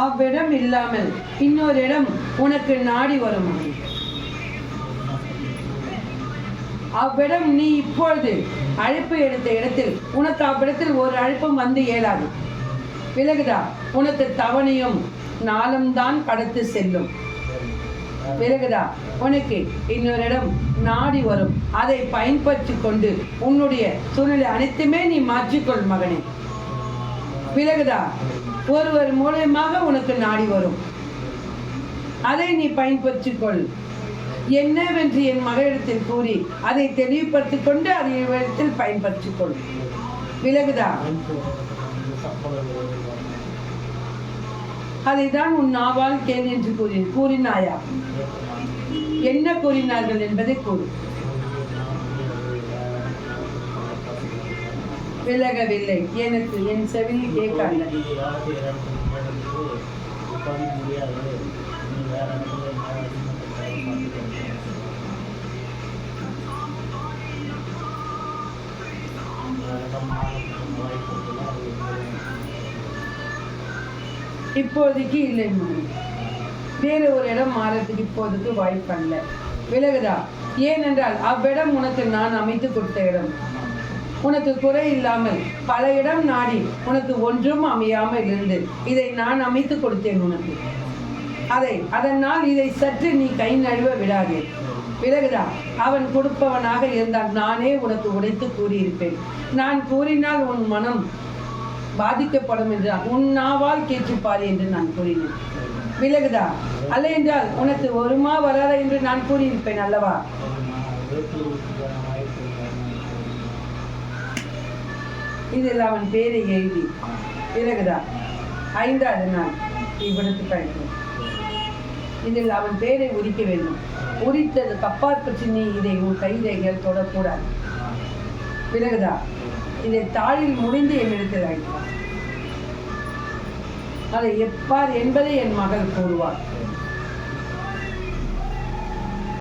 அவ்விடம் இல்லாமல் இன்னொரு இடம் உனக்கு நாடி வரும். அவ்விடம் நீ இப்பொழுது அழைப்பு எடுத்த இடத்தில் உனக்கு அவ்விடத்தில் ஒரு அழைப்பும் வந்து இயலாது. விலகுதா? உனக்கு தவணையும் நாளும் தான் கடத்து செல்லும். விலகுதா? உனக்கு இன்னொரு இடம் நாடி வரும். அதை பயன்படுத்தி கொண்டு உன்னுடைய சூழ்நிலை அனைத்துமே நீ மாற்றிக்கொள் மகனே. விலகுதா? ஒருவர் மூலமாக உனக்கு நாடி வரும். அதை நீ பயன்படுத்திக்கொள். என்னவென்று என் மகளிடத்தில் கூறி அதை தெளிவுபடுத்திக் கொண்டு அதை இடத்தில் பயன்படுத்திக்கொள். விலகுதா? அதைதான் உன் நாவால் கேள் என்று கூறினாயா? என்ன கூறினார்கள் என்பதை கூறு. விலகவில்லை. எனக்கு என் செவியில் கேட்காத. இப்போதைக்கு இல்லை. வேறு ஒரு இடம் மாறத்துக்கு இப்போதைக்கு வாய்ப்பல்ல. விலகுதா? ஏனென்றால் அவ்விடம் உனக்கு நான் அமைத்து கொடுத்த இடம். உனக்கு குறை இல்லாமல் பல இடம் நாடி உனக்கு ஒன்றும் அமையாமல் இருந்து இதை நான் அமைத்து கொடுத்தேன் உனக்கு. அதனால் இதை சற்று நீ கை நழுவ விடாதே. விலகுதா? அவன் கொடுப்பவனாக இருந்தால் நானே உனக்கு உடைத்து கூறியிருப்பேன். நான் கூறினால் உன் மனம் பாதிக்கப்படும் என்றால் உன் நாவால் கேட்டுப்பாரு என்று நான் கூறினேன். விலகுதா? அல்ல என்றால் உனக்கு வருமா வராத என்று நான் கூறியிருப்பேன் அல்லவா? இதில் அவன் பேரை எழுதி. விலகுதா? 5வது நாள் இவ்விடத்து கழிக்கும். இதில் அவன் பேரை உரிக்க வேண்டும். உரித்தது கப்பார் பற்றி நீ இதை உன் கைரேகைகள் தொடக்கூடாது. விலகுதா? இதை தாழில் முடிந்து என்னிடத்தில் அழைப்பார். அதை எப்பார் என்பதை என் மகள் கூறுவார்.